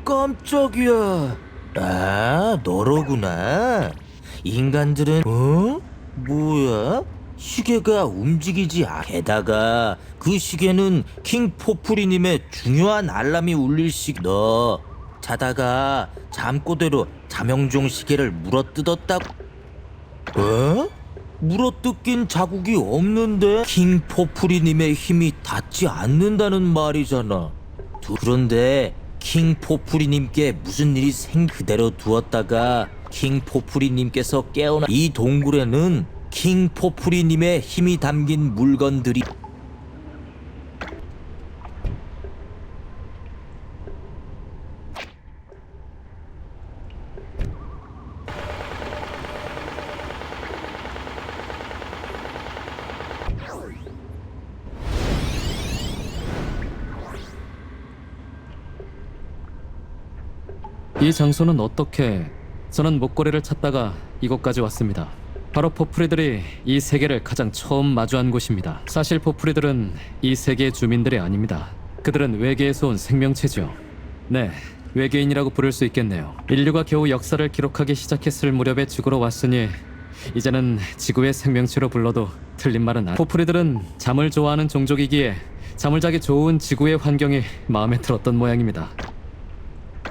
깜짝이야. 아, 너로구나. 인간들은 뭐야? 시계가 움직이지 게다가 그 시계는 킹 포프리님의 중요한 알람이 울릴 너 자다가 잠꼬대로 자명종 시계를 물어뜯었다고. 물어뜯긴 자국이 없는데 킹 포프리님의 힘이 닿지 않는다는 말이잖아. 그런데 킹 포프리님께 무슨 일이 그대로 두었다가 킹 포프리님께서 깨어나 이 동굴에는 킹 포프리님의 힘이 담긴 물건들이 이 장소는 어떻게... 저는 목걸이를 찾다가 이곳까지 왔습니다. 바로 포프리들이 이 세계를 가장 처음 마주한 곳입니다. 사실 포프리들은 이 세계의 주민들이 아닙니다. 그들은 외계에서 온 생명체죠. 네, 외계인이라고 부를 수 있겠네요. 인류가 겨우 역사를 기록하기 시작했을 무렵에 지구로 왔으니 이제는 지구의 생명체로 불러도 틀린 말은 포프리들은 잠을 좋아하는 종족이기에 잠을 자기 좋은 지구의 환경이 마음에 들었던 모양입니다.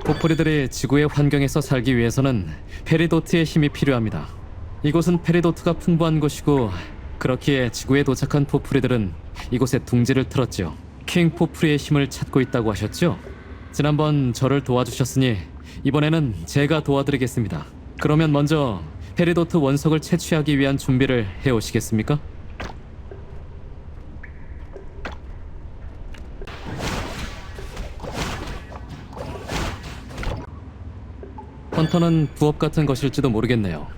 포프리들이 지구의 환경에서 살기 위해서는 페리도트의 힘이 필요합니다. 이곳은 페리도트가 풍부한 곳이고 그렇기에 지구에 도착한 포프리들은 이곳에 둥지를 틀었죠. 킹 포프리의 힘을 찾고 있다고 하셨죠? 지난번 저를 도와주셨으니 이번에는 제가 도와드리겠습니다. 그러면 먼저 페리도트 원석을 채취하기 위한 준비를 해오시겠습니까? 헌터는 부업 같은 것일지도 모르겠네요.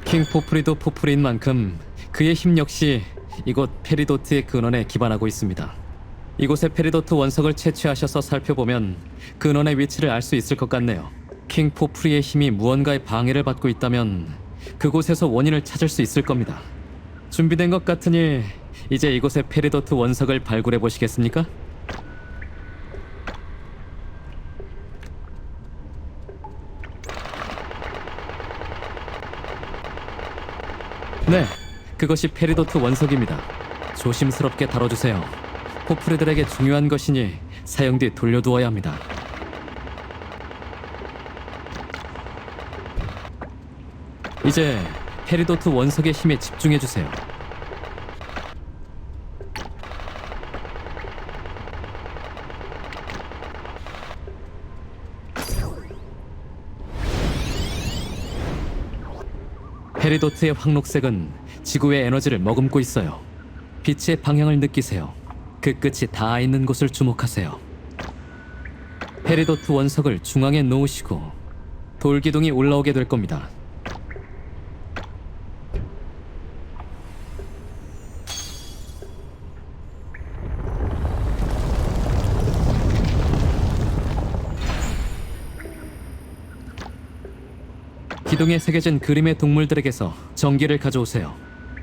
킹 포프리도 포프리인 만큼 그의 힘 역시 이곳 페리도트의 근원에 기반하고 있습니다. 이곳의 페리도트 원석을 채취하셔서 살펴보면 근원의 위치를 알 수 있을 것 같네요. 킹 포프리의 힘이 무언가의 방해를 받고 있다면 그곳에서 원인을 찾을 수 있을 겁니다. 준비된 것 같으니 이제 이곳의 페리도트 원석을 발굴해 보시겠습니까? 네, 그것이 페리도트 원석입니다. 조심스럽게 다뤄주세요. 포프리들에게 중요한 것이니 사용 뒤 돌려두어야 합니다. 이제 페리도트 원석의 힘에 집중해주세요. 페리도트의 황록색은 지구의 에너지를 머금고 있어요. 빛의 방향을 느끼세요. 그 끝이 닿아 있는 곳을 주목하세요. 페리도트 원석을 중앙에 놓으시고 돌기둥이 올라오게 될 겁니다. 기둥에 새겨진 그림의 동물들에게서 전기를 가져오세요.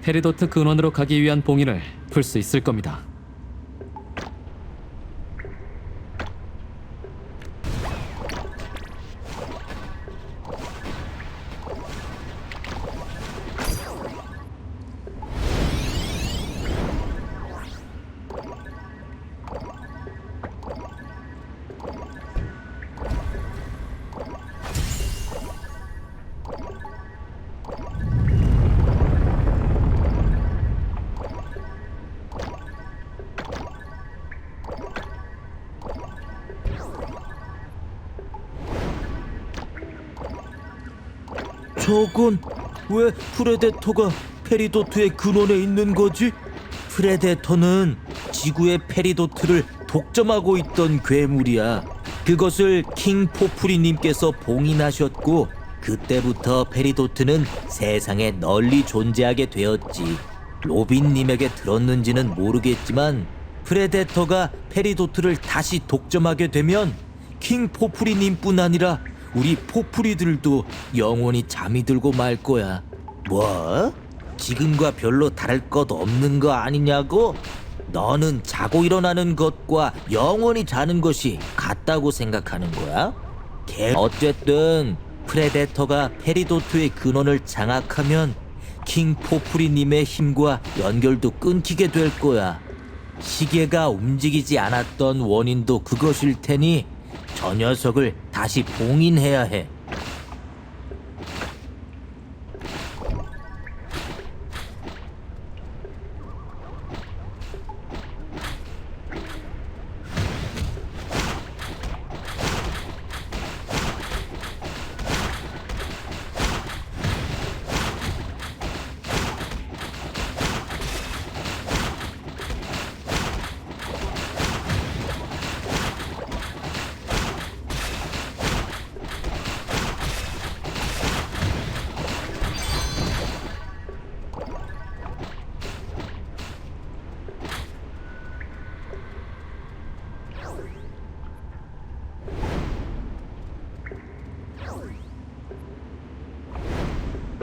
페리도트 근원으로 가기 위한 봉인을 풀 수 있을 겁니다. 저건 왜 프레데터가 페리도트의 근원에 있는 거지? 프레데터는 지구의 페리도트를 독점하고 있던 괴물이야. 그것을 킹 포프리님께서 봉인하셨고 그때부터 페리도트는 세상에 널리 존재하게 되었지. 로빈님에게 들었는지는 모르겠지만 프레데터가 페리도트를 다시 독점하게 되면 킹 포프리님뿐 아니라 우리 포프리들도 영원히 잠이 들고 말 거야. 뭐? 지금과 별로 다를 것 없는 거 아니냐고? 너는 자고 일어나는 것과 영원히 자는 것이 같다고 생각하는 거야? 어쨌든 프레데터가 페리도트의 근원을 장악하면 킹 포프리님의 힘과 연결도 끊기게 될 거야. 시계가 움직이지 않았던 원인도 그것일 테니 저 녀석을 다시 봉인해야 해.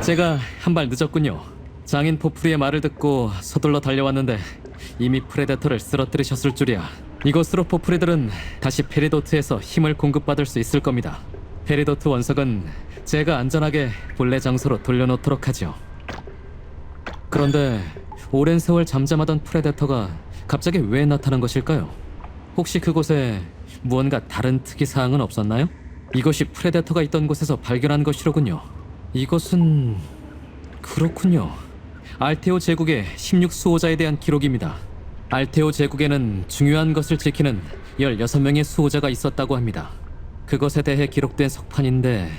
제가 한 발 늦었군요. 장인 포프리의 말을 듣고 서둘러 달려왔는데 이미 프레데터를 쓰러뜨리셨을 줄이야. 이곳으로 포프리들은 다시 페리도트에서 힘을 공급받을 수 있을 겁니다. 페리도트 원석은 제가 안전하게 본래 장소로 돌려놓도록 하죠. 그런데 오랜 세월 잠잠하던 프레데터가 갑자기 왜 나타난 것일까요? 혹시 그곳에 무언가 다른 특이사항은 없었나요? 이것이 프레데터가 있던 곳에서 발견한 것이로군요. 이것은... 그렇군요. 알테오 제국의 16수호자에 대한 기록입니다. 알테오 제국에는 중요한 것을 지키는 16명의 수호자가 있었다고 합니다. 그것에 대해 기록된 석판인데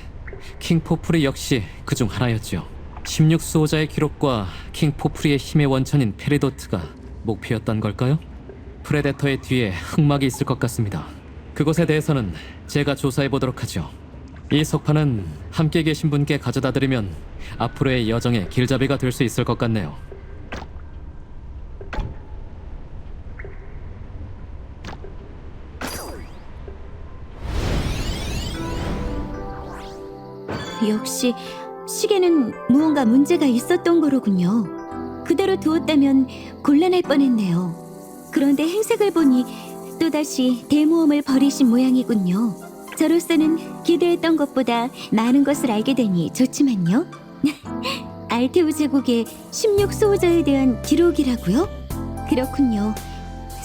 킹 포프리 역시 그중 하나였죠. 16수호자의 기록과 킹 포프리의 힘의 원천인 페리도트가 목표였던 걸까요? 프레데터의 뒤에 흑막이 있을 것 같습니다. 그것에 대해서는 제가 조사해보도록 하죠. 이 석판은 함께 계신 분께 가져다 드리면 앞으로의 여정의 길잡이가 될 수 있을 것 같네요. 역시 시계는 무언가 문제가 있었던 거로군요. 그대로 두었다면 곤란할 뻔했네요. 그런데 행색을 보니 또다시 대모험을 벌이신 모양이군요. 저로서는 기대했던 것보다 많은 것을 알게 되니 좋지만요. 알테오 제국의 16수호자에 대한 기록이라고요? 그렇군요.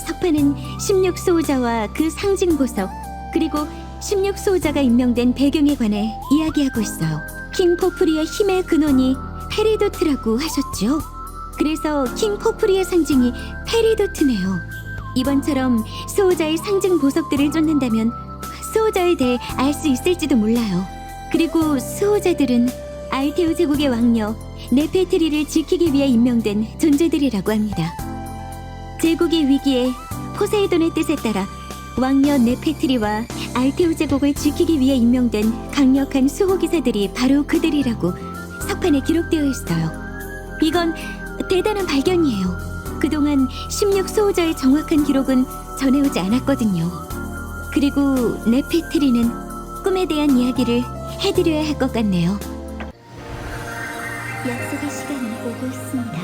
석판은 16수호자와 그 상징 보석, 그리고 16수호자가 임명된 배경에 관해 이야기하고 있어요. 킹 포프리의 힘의 근원이 페리도트라고 하셨죠? 그래서 킹 포프리의 상징이 페리도트네요. 이번처럼 수호자의 상징 보석들을 쫓는다면 수호자에 대해 알 수 있을지도 몰라요. 그리고 수호자들은 알테오 제국의 왕녀 네페트리를 지키기 위해 임명된 존재들이라고 합니다. 제국의 위기에 포세이돈의 뜻에 따라 왕녀 네페트리와 알테오 제국을 지키기 위해 임명된 강력한 수호기사들이 바로 그들이라고 석판에 기록되어 있어요. 이건 대단한 발견이에요. 그동안 16수호자의 정확한 기록은 전해오지 않았거든요. 그리고 네페트리는 꿈에 대한 이야기를 해드려야 할 것 같네요. 약속의 시간이 오고 있습니다.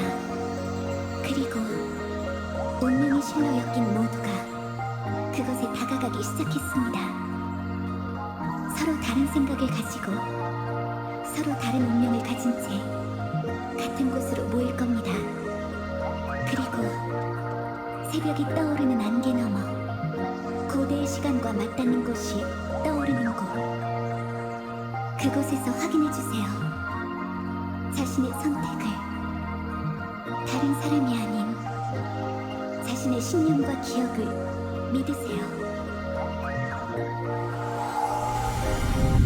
그리고 운명의 실로 엮인 모두가 그것에 다가가기 시작했습니다. 서로 다른 생각을 가지고 서로 다른 운명을 가진 채 같은 곳으로 모일 겁니다. 그리고 새벽이 떠오르는 안개 너머 고대의 시간과 맞닿는 곳이 떠오르는 곳, 그곳에서 확인해주세요. 자신의 선택을 다른 사람이 아닌 자신의 신념과 기억을 믿으세요.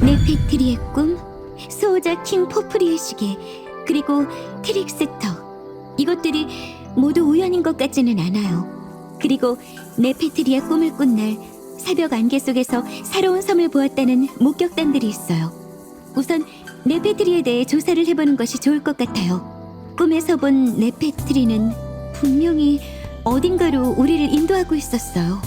네페트리의 꿈, 수호자 킹 포프리의 시계, 그리고 트릭스터, 이것들이 모두 우연인 것 같지는 않아요. 그리고 네페트리의 꿈을 꾼 날 새벽 안개 속에서 새로운 섬을 보았다는 목격담들이 있어요. 우선 네페트리에 대해 조사를 해보는 것이 좋을 것 같아요. 꿈에서 본 네페트리는 분명히 어딘가로 우리를 인도하고 있었어요.